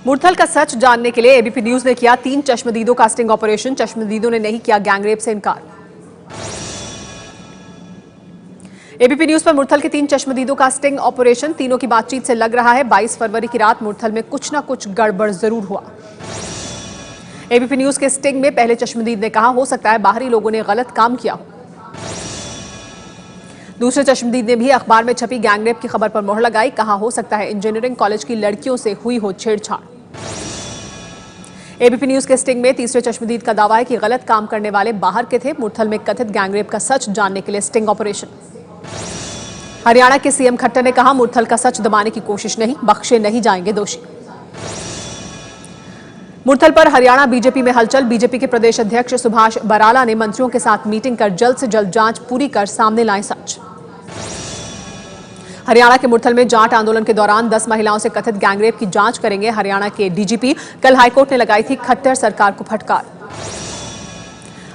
मुरथल का सच जानने के लिए एबीपी न्यूज ने किया 3 चश्मदीदों का स्टिंग ऑपरेशन। चश्मदीदों ने नहीं किया गैंगरेप से इनकार। एबीपी न्यूज पर मुरथल के 3 चश्मदीदों का स्टिंग ऑपरेशन। तीनों की बातचीत से लग रहा है 22 फरवरी की रात मुरथल में कुछ न कुछ गड़बड़ जरूर हुआ। एबीपी न्यूज के स्टिंग में पहले चश्मदीद ने कहा हो सकता है बाहरी लोगों ने गलत काम किया हो। दूसरे चश्मदीद ने भी अखबार में छपी गैंगरेप की खबर पर मोहर लगाई। कहा हो सकता है इंजीनियरिंग कॉलेज की लड़कियों से हुई हो छेड़छाड़। एबीपी न्यूज के स्टिंग में तीसरे चश्मदीद का दावा है कि गलत काम करने वाले बाहर के थे। मुरथल में कथित गैंगरेप का सच जानने के लिए स्टिंग ऑपरेशन। हरियाणा के सीएम खट्टर ने कहा मुरथल का सच दबाने की कोशिश नहीं, बख्शे नहीं जाएंगे दोषी। मुरथल पर हरियाणा बीजेपी में हलचल। बीजेपी के प्रदेश अध्यक्ष सुभाष बराला ने मंत्रियों के साथ मीटिंग कर जल्द से जल्द जांच पूरी कर सामने लाए सच। हरियाणा के मुरथल में जाट आंदोलन के दौरान 10 महिलाओं से कथित गैंगरेप की जांच करेंगे हरियाणा के डीजीपी। कल हाईकोर्ट ने लगाई थी खट्टर सरकार को फटकार।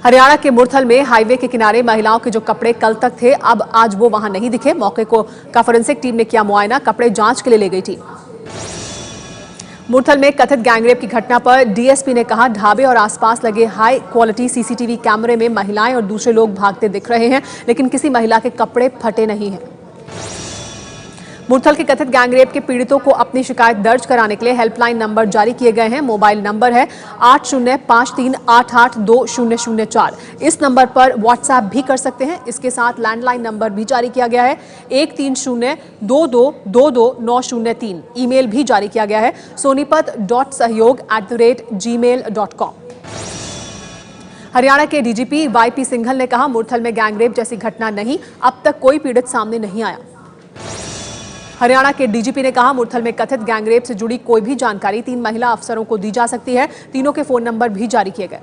हरियाणा के मुरथल में हाईवे के किनारे महिलाओं के जो कपड़े कल तक थे अब आज वो वहां नहीं दिखे। मौके का फोरेंसिक टीम ने किया मुआयना। कपड़े जांच के लिए ले गई थी। मुरथल में कथित गैंगरेप की घटना पर डीएसपी ने कहा ढाबे और आसपास लगे हाई क्वालिटी सीसीटीवी कैमरे में महिलाएं और दूसरे लोग भागते दिख रहे हैं, लेकिन किसी महिला के कपड़े फटे नहीं हैं। मुरथल के कथित गैंगरेप के पीड़ितों को अपनी शिकायत दर्ज कराने के लिए हेल्पलाइन नंबर जारी किए गए हैं। मोबाइल नंबर है 8053882004। इस नंबर पर व्हाट्सएप भी कर सकते हैं। इसके साथ लैंडलाइन नंबर भी जारी किया गया है 1302222903। ईमेल भी जारी किया गया है sonipat.sahayog@gmail.com। हरियाणा के डीजीपी वाईपी सिंघल ने कहा मुरथल में गैंगरेप जैसी घटना नहीं, अब तक कोई पीड़ित सामने नहीं आया। हरियाणा के डीजीपी ने कहा मुरथल में कथित गैंगरेप से जुड़ी कोई भी जानकारी 3 महिला अफसरों को दी जा सकती है। तीनों के फोन नंबर भी जारी किए गए।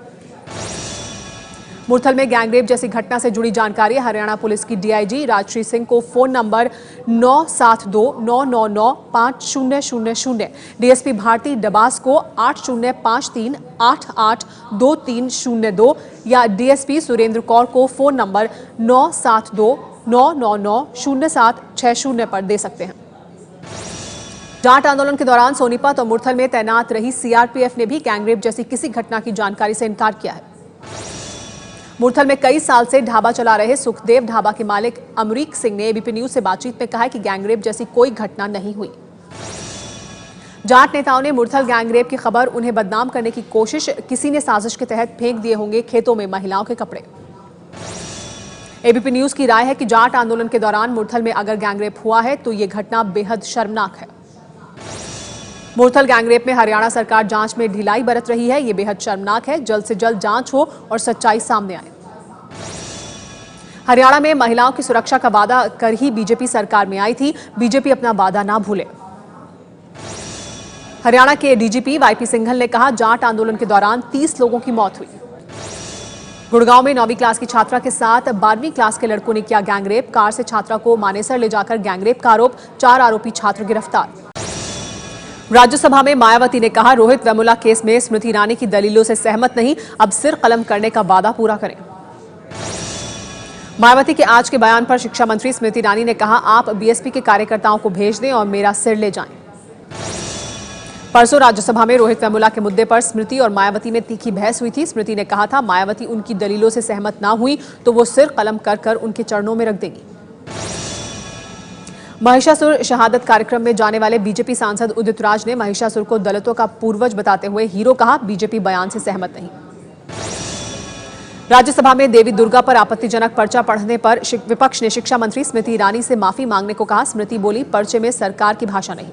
मुरथल में गैंगरेप जैसी घटना से जुड़ी जानकारी हरियाणा पुलिस की डीआईजी राजश्री सिंह को phone number 9729995000, DSP Bharti Dabas को 8053882302 या डीएसपी सुरेंद्र कौर को फोन नंबर 9729990760 पर दे सकते हैं। जाट आंदोलन के दौरान सोनीपत और मुरथल में तैनात रही सीआरपीएफ ने भी गैंगरेप जैसी किसी घटना की जानकारी से इनकार किया है। मुरथल में कई साल से ढाबा चला रहे सुखदेव ढाबा के मालिक अमरीक सिंह ने एबीपी न्यूज से बातचीत में कहा कि गैंगरेप जैसी कोई घटना नहीं हुई। जाट नेताओं ने मुरथल गैंगरेप की खबर उन्हें बदनाम करने की कोशिश, किसी ने साजिश के तहत फेंक दिए होंगे खेतों में महिलाओं के कपड़े। एबीपी न्यूज की राय है कि जाट आंदोलन के दौरान मुरथल में अगर गैंगरेप हुआ है तो ये घटना बेहद शर्मनाक है। मुरथल गैंगरेप में हरियाणा सरकार जांच में ढिलाई बरत रही है, ये बेहद शर्मनाक है। जल्द से जल्द जांच हो और सच्चाई सामने आए। हरियाणा में महिलाओं की सुरक्षा का वादा कर ही बीजेपी सरकार में आई थी, बीजेपी अपना वादा ना भूले। हरियाणा के डीजीपी वाईपी सिंघल ने कहा जाट आंदोलन के दौरान 30 लोगों की मौत हुई। गुड़गांव में 9वीं क्लास की छात्रा के साथ 12वीं क्लास के लड़कों ने किया गैंगरेप। कार से छात्रा को मानेसर ले जाकर गैंगरेप का आरोप, 4 आरोपी छात्र गिरफ्तार। राज्यसभा में मायावती ने कहा रोहित वेमुला केस में स्मृति ईरानी की दलीलों से सहमत नहीं, अब सिर कलम करने का वादा पूरा करें। मायावती के आज के बयान पर शिक्षा मंत्री स्मृति ईरानी ने कहा आप बीएसपी के कार्यकर्ताओं को भेज दें और मेरा सिर ले जाएं। परसों राज्यसभा में रोहित वेमुला के मुद्दे पर स्मृति और मायावती में तीखी बहस हुई थी। स्मृति ने कहा था मायावती उनकी दलीलों से सहमत ना हुई तो वो सिर कलम कर उनके चरणों में रख देंगी। महिषासुर शहादत कार्यक्रम में जाने वाले बीजेपी सांसद उदित राज ने महिषासुर को दलितों का पूर्वज बताते हुए हीरो कहा, बीजेपी बयान से सहमत नहीं। राज्यसभा में देवी दुर्गा पर आपत्तिजनक पर्चा पढ़ने पर विपक्ष ने शिक्षा मंत्री स्मृति ईरानी से माफी मांगने को कहा। स्मृति बोली पर्चे में सरकार की भाषा नहीं।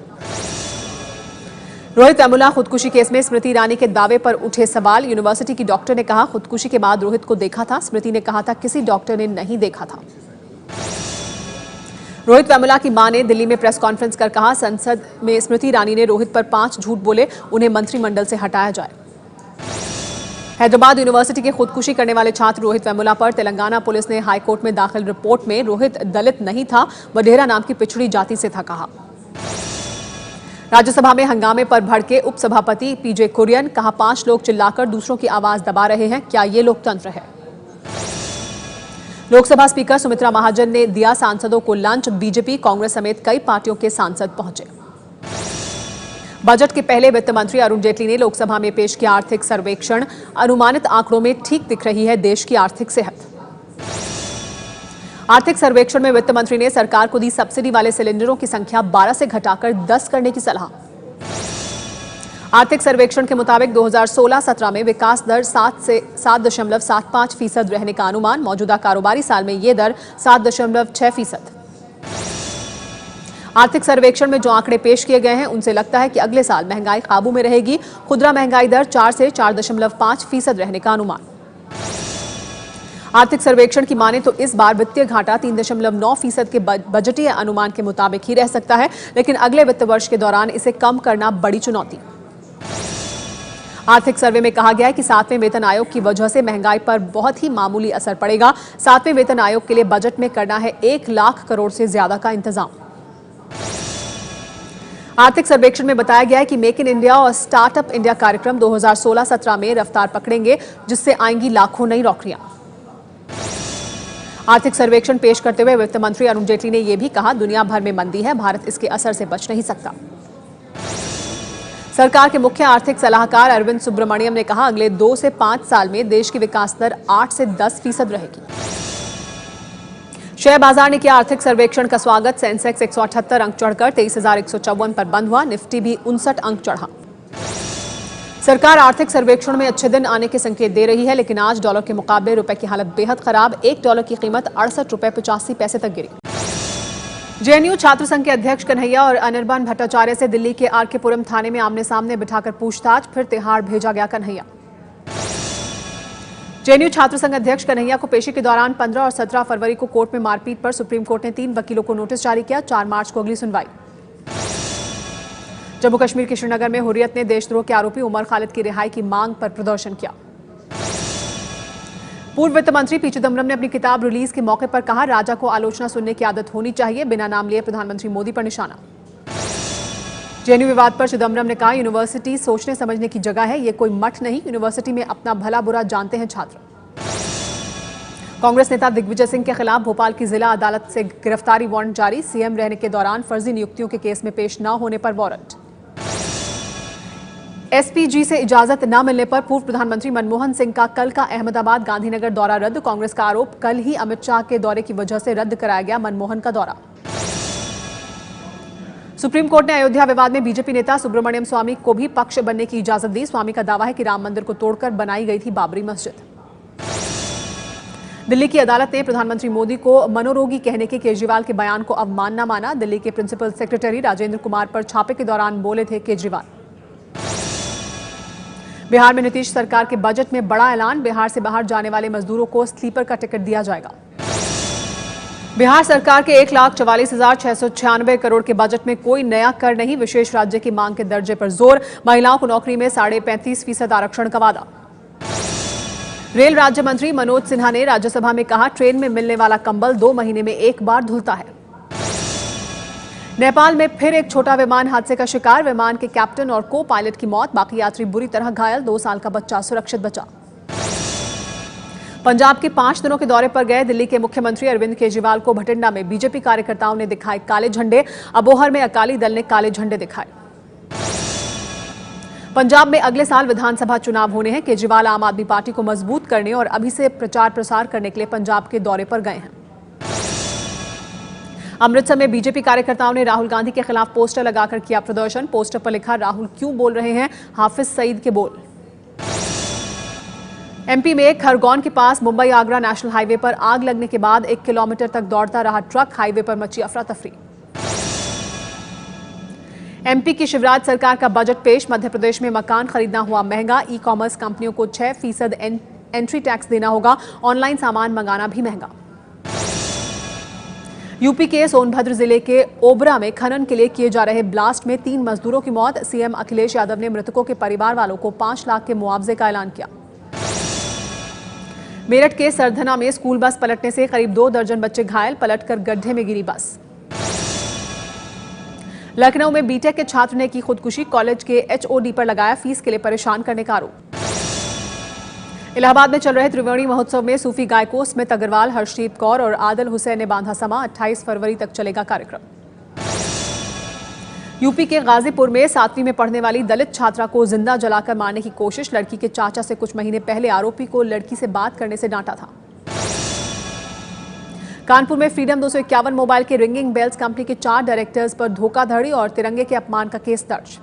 रोहित वेमुला खुदकुशी केस में स्मृति ईरानी के दावे पर उठे सवाल। यूनिवर्सिटी की डॉक्टर ने कहा खुदकुशी के बाद रोहित को देखा था। स्मृति ने कहा था किसी डॉक्टर ने नहीं देखा था। रोहित वेमुला की मां ने दिल्ली में प्रेस कॉन्फ्रेंस कर कहा संसद में स्मृति ईरानी ने रोहित पर 5 झूठ बोले, उन्हें मंत्रिमंडल से हटाया जाए। हैदराबाद यूनिवर्सिटी के खुदकुशी करने वाले छात्र रोहित वेमुला पर तेलंगाना पुलिस ने हाईकोर्ट में दाखिल रिपोर्ट में रोहित दलित नहीं था, वडेरा नाम की पिछड़ी जाति से था कहा। राज्यसभा में हंगामे पर भड़के उपसभापति पीजे कुरियन, कहा 5 लोग चिल्लाकर दूसरों की आवाज दबा रहे हैं, क्या ये लोकतंत्र है। लोकसभा स्पीकर सुमित्रा महाजन ने दिया सांसदों को लंच। बीजेपी कांग्रेस समेत कई पार्टियों के सांसद पहुंचे। बजट के पहले वित्त मंत्री अरुण जेटली ने लोकसभा में पेश किया आर्थिक सर्वेक्षण। अनुमानित आंकड़ों में ठीक दिख रही है देश की आर्थिक सेहत। आर्थिक सर्वेक्षण में वित्त मंत्री ने सरकार को दी सब्सिडी वाले सिलेंडरों की संख्या 12 से घटाकर 10 करने की सलाह। आर्थिक सर्वेक्षण के मुताबिक 2016-17 में विकास दर 7.75% रहने का अनुमान। मौजूदा कारोबारी साल में यह दर 7.6%। आर्थिक सर्वेक्षण में जो आंकड़े पेश किए गए हैं उनसे लगता है कि अगले साल महंगाई काबू में रहेगी। खुदरा महंगाई दर 4 से 4.5% रहने का अनुमान। आर्थिक सर्वेक्षण की माने तो इस बार वित्तीय घाटा 3.9% के बजटीय अनुमान के मुताबिक ही रह सकता है, लेकिन अगले वित्त वर्ष के दौरान इसे कम करना बड़ी चुनौती। आर्थिक सर्वे में कहा गया है कि 7वें वेतन आयोग की वजह से महंगाई पर बहुत ही मामूली असर पड़ेगा। 7वें वेतन आयोग के लिए बजट में करना है 1 लाख करोड़ से ज्यादा का इंतजाम। आर्थिक सर्वेक्षण में बताया गया है कि मेक इन इंडिया और स्टार्टअप इंडिया कार्यक्रम 2016-17 में रफ्तार पकड़ेंगे, जिससे आएंगी लाखों नई नौकरियां। आर्थिक सर्वेक्षण पेश करते हुए वित्त मंत्री अरुण जेटली ने यह भी कहा, दुनिया भर में मंदी है, भारत इसके असर से बच नहीं सकता। सरकार के मुख्य आर्थिक सलाहकार अरविंद सुब्रमण्यम ने कहा, अगले 2 से 5 साल में देश की विकास दर 8 से 10% रहेगी। शेयर बाजार ने किया आर्थिक सर्वेक्षण का स्वागत। सेंसेक्स 178 अंक चढ़कर 23,154 पर बंद हुआ। निफ्टी भी 59 अंक चढ़ा। सरकार आर्थिक सर्वेक्षण में अच्छे दिन आने के संकेत दे रही है, लेकिन आज डॉलर के मुकाबले रुपए की हालत बेहद खराब। $1 की कीमत 68 रुपए 85 पैसे तक गिरी। जेएनयू छात्र संघ के अध्यक्ष कन्हैया और अनिर्बान भट्टाचार्य से दिल्ली के आरके पुरम थाने में आमने सामने बिठाकर पूछताछ। फिर तिहाड़ भेजा गया कन्हैया। जेएनयू छात्र संघ अध्यक्ष कन्हैया को पेशी के दौरान 15 और 17 फरवरी को कोर्ट में मारपीट पर सुप्रीम कोर्ट ने 3 वकीलों को नोटिस जारी किया। 4 मार्च को अगली सुनवाई। जम्मू कश्मीर के श्रीनगर में हुर्रियत ने देशद्रोह के आरोपी उमर खालिद की रिहाई की मांग पर प्रदर्शन किया। पूर्व वित्त मंत्री पी चिदम्बरम ने अपनी किताब रिलीज के मौके पर कहा, राजा को आलोचना सुनने की आदत होनी चाहिए। बिना नाम लिए प्रधानमंत्री मोदी पर निशाना। जेएनयू विवाद पर चिदम्बरम ने कहा, यूनिवर्सिटी सोचने समझने की जगह है, ये कोई मठ नहीं। यूनिवर्सिटी में अपना भला बुरा जानते हैं छात्र। कांग्रेस नेता दिग्विजय सिंह के खिलाफ भोपाल की जिला अदालत से गिरफ्तारी वारंट जारी। सीएम रहने के दौरान फर्जी नियुक्तियों के केस में पेश न होने पर वारंट। एसपीजी से इजाजत न मिलने पर पूर्व प्रधानमंत्री मनमोहन सिंह का कल का अहमदाबाद गांधीनगर दौरा रद्द। कांग्रेस का आरोप, कल ही अमित शाह के दौरे की वजह से रद्द कराया गया मनमोहन का दौरा। सुप्रीम कोर्ट ने अयोध्या विवाद में बीजेपी नेता सुब्रमण्यम स्वामी को भी पक्ष बनने की इजाजत दी। स्वामी का दावा है कि राम मंदिर को तोड़कर बनाई गई थी बाबरी मस्जिद। दिल्ली की अदालत ने प्रधानमंत्री मोदी को मनोरोगी कहने के केजरीवाल के बयान को अवमानना माना। दिल्ली के प्रिंसिपल सेक्रेटरी राजेंद्र कुमार पर छापे के दौरान बोले थे केजरीवाल। बिहार में नीतीश सरकार के बजट में बड़ा ऐलान। बिहार से बाहर जाने वाले मजदूरों को स्लीपर का टिकट दिया जाएगा। बिहार सरकार के 1,44,696 करोड़ के बजट में कोई नया कर नहीं। विशेष राज्य की मांग के दर्जे पर जोर। महिलाओं को नौकरी में 35.5% आरक्षण का वादा। रेल राज्य मंत्री मनोज सिन्हा ने राज्यसभा में कहा, ट्रेन में मिलने वाला कंबल 2 महीने में एक बार धुलता है। नेपाल में फिर एक छोटा विमान हादसे का शिकार। विमान के कैप्टन और को पायलट की मौत, बाकी यात्री बुरी तरह घायल। 2 साल का बच्चा सुरक्षित बचा। पंजाब के 5 दिनों के दौरे पर गए दिल्ली के मुख्यमंत्री अरविंद केजरीवाल को भटिंडा में बीजेपी कार्यकर्ताओं ने दिखाए काले झंडे। अबोहर में अकाली दल ने काले झंडे दिखाए। पंजाब में अगले साल विधानसभा चुनाव होने हैं। केजरीवाल आम आदमी पार्टी को मजबूत करने और अभी से प्रचार प्रसार करने के लिए पंजाब के दौरे पर गए हैं। अमृतसर में बीजेपी कार्यकर्ताओं ने राहुल गांधी के खिलाफ पोस्टर लगाकर किया प्रदर्शन। पोस्टर पर लिखा, राहुल क्यों बोल रहे हैं हाफिज सईद के बोल। एमपी में खरगोन के पास मुंबई आगरा नेशनल हाईवे पर आग लगने के बाद 1 किलोमीटर तक दौड़ता रहा ट्रक। हाईवे पर मची अफरा तफरी। एमपी की शिवराज सरकार का बजट पेश। मध्य प्रदेश में मकान खरीदना हुआ महंगा। ई कॉमर्स कंपनियों को 6% एंट्री टैक्स देना होगा। ऑनलाइन सामान मंगाना भी महंगा। यूपी के सोनभद्र जिले के ओबरा में खनन के लिए किए जा रहे ब्लास्ट में 3 मजदूरों की मौत। सीएम अखिलेश यादव ने मृतकों के परिवार वालों को 5 लाख के मुआवजे का ऐलान किया। मेरठ के सरधना में स्कूल बस पलटने से करीब 2 दर्जन बच्चे घायल। पलटकर गड्ढे में गिरी बस। लखनऊ में बीटेक के छात्र ने की खुदकुशी। कॉलेज के एचओडी पर लगाया फीस के लिए परेशान करने का आरोप। इलाहाबाद में चल रहे त्रिवेणी महोत्सव में सूफी गायकों स्मित अग्रवाल, हर्षदीप कौर और आदिल हुसैन ने बांधा समा। 28 फरवरी तक चलेगा कार्यक्रम। यूपी के गाजीपुर में 7वीं में पढ़ने वाली दलित छात्रा को जिंदा जलाकर मारने की कोशिश। लड़की के चाचा से कुछ महीने पहले आरोपी को लड़की से बात करने से डांटा था। कानपुर में फ्रीडम 251 मोबाइल के रिंगिंग बेल्स कंपनी के 4 डायरेक्टर्स पर धोखाधड़ी और तिरंगे के अपमान का केस दर्ज।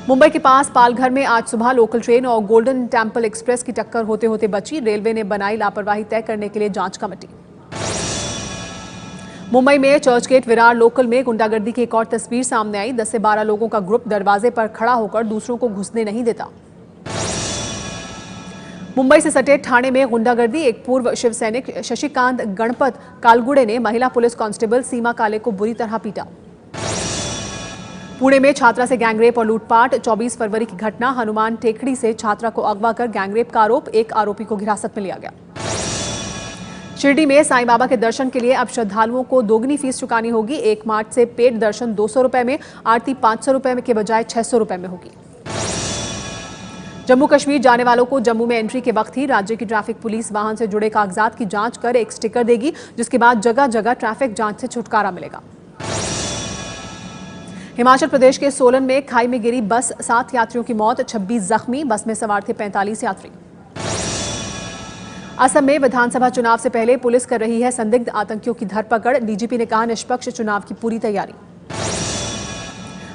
मुंबई के पास पालघर में आज सुबह लोकल ट्रेन और गोल्डन टेम्पल एक्सप्रेस की टक्कर होते होते बची। रेलवे ने बनाई लापरवाही तय करने के लिए जांच कमेटी। मुंबई में चर्चगेट विरार लोकल में गुंडागर्दी की एक और तस्वीर सामने आई। 10 से 12 लोगों का ग्रुप दरवाजे पर खड़ा होकर दूसरों को घुसने नहीं देता। मुंबई से सटे ठाणे में गुंडागर्दी। एक पूर्व शिव सैनिक शशिकांत गणपत कालगुड़े ने महिला पुलिस कांस्टेबल सीमा काले को बुरी तरह पीटा। पुणे में छात्रा से गैंगरेप और लूटपाट। 24 फरवरी की घटना। हनुमान टेकड़ी से छात्रा को अगवा कर गैंगरेप का आरोप। एक आरोपी को हिरासत में लिया गया। शिरडी में साईं बाबा के दर्शन के लिए अब श्रद्धालुओं को दोगुनी फीस चुकानी होगी। 1 मार्च से पेड दर्शन 200 रुपए में, आरती 500 रुपए के बजाय 600 रुपए में होगी। जम्मू कश्मीर जाने वालों को जम्मू में एंट्री के वक्त ही राज्य की ट्रैफिक पुलिस वाहन से जुड़े कागजात की जांच कर एक स्टिकर देगी, जिसके बाद जगह जगह ट्रैफिक जांच से छुटकारा मिलेगा। हिमाचल प्रदेश के सोलन में खाई में गिरी बस, 7 यात्रियों की मौत, 26 जख्मी। बस में सवार थे 45 यात्री। असम में विधानसभा चुनाव से पहले पुलिस कर रही है संदिग्ध आतंकियों की धरपकड़। डीजीपी ने कहा निष्पक्ष चुनाव की पूरी तैयारी।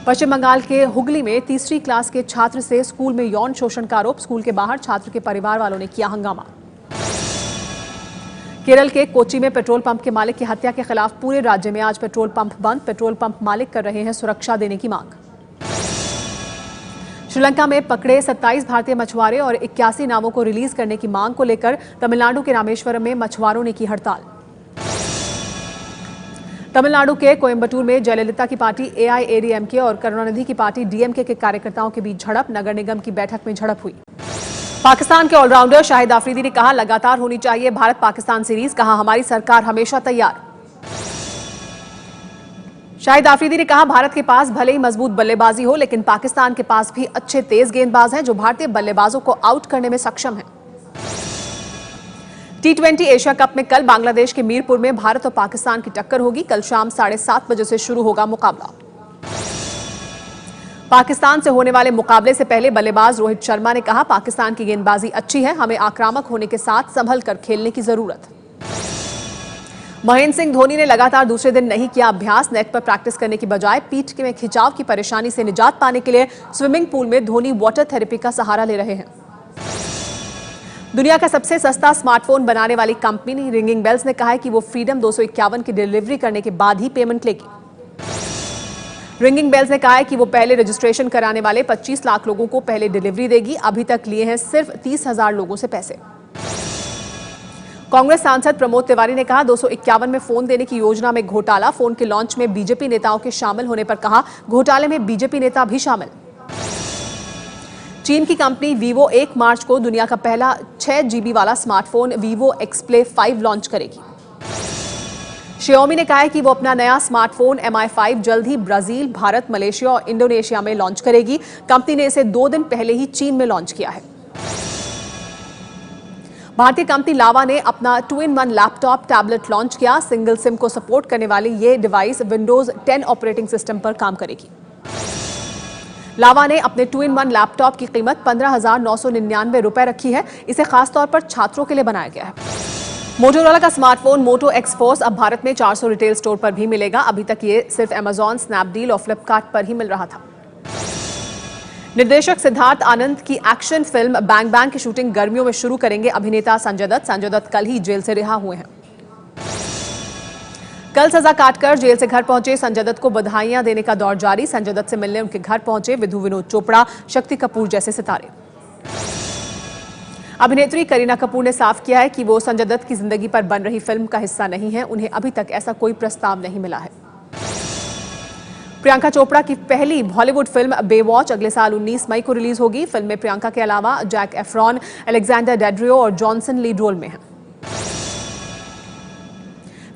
पश्चिम बंगाल के हुगली में तीसरी क्लास के छात्र से स्कूल में यौन शोषण का आरोप। स्कूल के बाहर छात्र के परिवार वालों ने किया हंगामा। केरल के कोच्चि में पेट्रोल पंप के मालिक की हत्या के खिलाफ पूरे राज्य में आज पेट्रोल पंप बंद। पेट्रोल पंप मालिक कर रहे हैं सुरक्षा देने की मांग। श्रीलंका में पकड़े 27 भारतीय मछुआरे और 81 नावों को रिलीज करने की मांग को लेकर तमिलनाडु के रामेश्वरम में मछुआरों ने की हड़ताल। तमिलनाडु के कोयम्बटूर में जयललिता की पार्टी एआईएडीएमके और करुणानिधि की पार्टी डीएमके के कार्यकर्ताओं के बीच झड़प। नगर निगम की बैठक में झड़प हुई। पाकिस्तान के ऑलराउंडर शाहिद आफरीदी ने कहा लगातार होनी चाहिए भारत पाकिस्तान सीरीज। कहा हमारी सरकार हमेशा तैयार। शाहिद आफरीदी ने कहा भारत के पास भले ही मजबूत बल्लेबाजी हो, लेकिन पाकिस्तान के पास भी अच्छे तेज गेंदबाज हैं जो भारतीय बल्लेबाजों को आउट करने में सक्षम हैं। T20 एशिया कप में कल बांग्लादेश के मीरपुर में भारत और पाकिस्तान की टक्कर होगी। कल शाम 7:30 बजे से शुरू होगा मुकाबला। पाकिस्तान से होने वाले मुकाबले से पहले बल्लेबाज रोहित शर्मा ने कहा पाकिस्तान की गेंदबाजी अच्छी है, हमें आक्रामक होने के साथ संभल कर खेलने की जरूरत। महेंद्र सिंह धोनी ने लगातार दूसरे दिन नहीं किया अभ्यास। नेट पर प्रैक्टिस करने की बजाय पीठ में खिंचाव की परेशानी से निजात पाने के लिए स्विमिंग पूल में धोनी वाटर थेरेपी का सहारा ले रहे हैं। दुनिया का सबसे सस्ता स्मार्टफोन बनाने वाली कंपनी रिंगिंग बेल्स ने कहा है कि वो फ्रीडम 251 की डिलीवरी करने के बाद ही पेमेंट लेगी। रिंगिंग बेल्स ने कहा है कि वो पहले रजिस्ट्रेशन कराने वाले 25 लाख लोगों को पहले डिलीवरी देगी। अभी तक लिए हैं सिर्फ 30,000 लोगों से पैसे। कांग्रेस सांसद प्रमोद तिवारी ने कहा 251 में फोन देने की योजना में घोटाला। फोन के लॉन्च में बीजेपी नेताओं के शामिल होने पर कहा घोटाले में बीजेपी नेता भी शामिल। चीन की कंपनी वीवो 1 मार्च को दुनिया का पहला 6 GB वाला स्मार्टफोन वीवो एक्सप्ले 5 लॉन्च करेगी। Xiaomi ने कहा है कि वो अपना नया स्मार्टफोन Mi5 जल्द ही ब्राजील, भारत, मलेशिया और इंडोनेशिया में लॉन्च करेगी। कंपनी ने इसे 2 दिन पहले ही चीन में लॉन्च किया है। भारतीय कंपनी लावा ने अपना 2-in-1 लैपटॉप टैबलेट लॉन्च किया। सिंगल सिम को सपोर्ट करने वाली ये डिवाइस विंडोज 10 ऑपरेटिंग सिस्टम पर काम करेगी। लावा ने अपने 2-in-1 लैपटॉप की कीमत 15,999 रुपए रखी है। इसे खासतौर पर छात्रों के लिए बनाया गया है। मोटोरोला का स्मार्टफोन मोटो एक्स फोर्स अब भारत में 400 रिटेल स्टोर पर भी मिलेगा। अभी तक ये सिर्फ अमेजॉन, स्नैपडील और फ्लिपकार्ट पर ही मिल रहा था। निर्देशक सिद्धार्थ आनंद की एक्शन फिल्म बैंग बैंग की शूटिंग गर्मियों में शुरू करेंगे अभिनेता संजय दत्त। संजय दत्त कल ही जेल से रिहा हुए हैं। कल सजा काटकर जेल से घर पहुंचे संजय दत्त को बधाइयां देने का दौर जारी। संजय दत्त से मिलने उनके घर पहुंचे विधु विनोद चोपड़ा, शक्ति कपूर जैसे सितारे। अभिनेत्री करीना कपूर ने साफ किया है कि वो संजय दत्त की जिंदगी पर बन रही फिल्म का हिस्सा नहीं है। उन्हें अभी तक ऐसा कोई प्रस्ताव नहीं मिला है। प्रियंका चोपड़ा की पहली बॉलीवुड फिल्म बेवॉच अगले साल 19 मई को रिलीज होगी। फिल्म में प्रियंका के अलावा जैक एफ्रॉन, अलेक्जेंडर डेड्रियो और जॉनसन लीड रोल में हैं।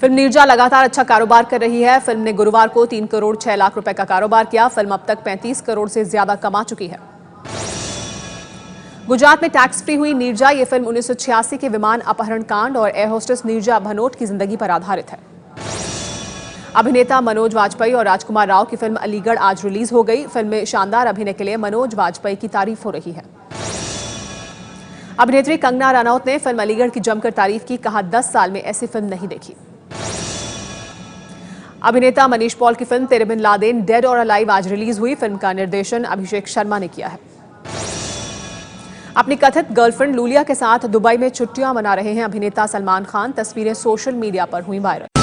फिल्म नीरजा लगातार अच्छा कारोबार कर रही है। फिल्म ने गुरुवार को 3 करोड़ 6 लाख रुपए का कारोबार किया। फिल्म अब तक 35 करोड़ से ज्यादा कमा चुकी है। गुजरात में टैक्स फ्री हुई नीरजा। ये फिल्म 1986 के विमान अपहरण कांड और एयर होस्टेस नीरजा भनोट की जिंदगी पर आधारित है। अभिनेता मनोज वाजपेयी और राजकुमार राव की फिल्म अलीगढ़ आज रिलीज हो गई। फिल्म में शानदार अभिनय के लिए मनोज वाजपेयी की तारीफ हो रही है। अभिनेत्री कंगना रनौत ने फिल्म अलीगढ़ की जमकर तारीफ की, कहा 10 साल में ऐसी फिल्म नहीं देखी। अभिनेता मनीष पॉल की फिल्म तेरे बिन लादेन डेड और अलाइव आज रिलीज हुई। फिल्म का निर्देशन अभिषेक शर्मा ने किया है। अपनी कथित गर्लफ्रेंड लूलिया के साथ दुबई में छुट्टियां मना रहे हैं अभिनेता सलमान खान। तस्वीरें सोशल मीडिया पर हुई वायरल।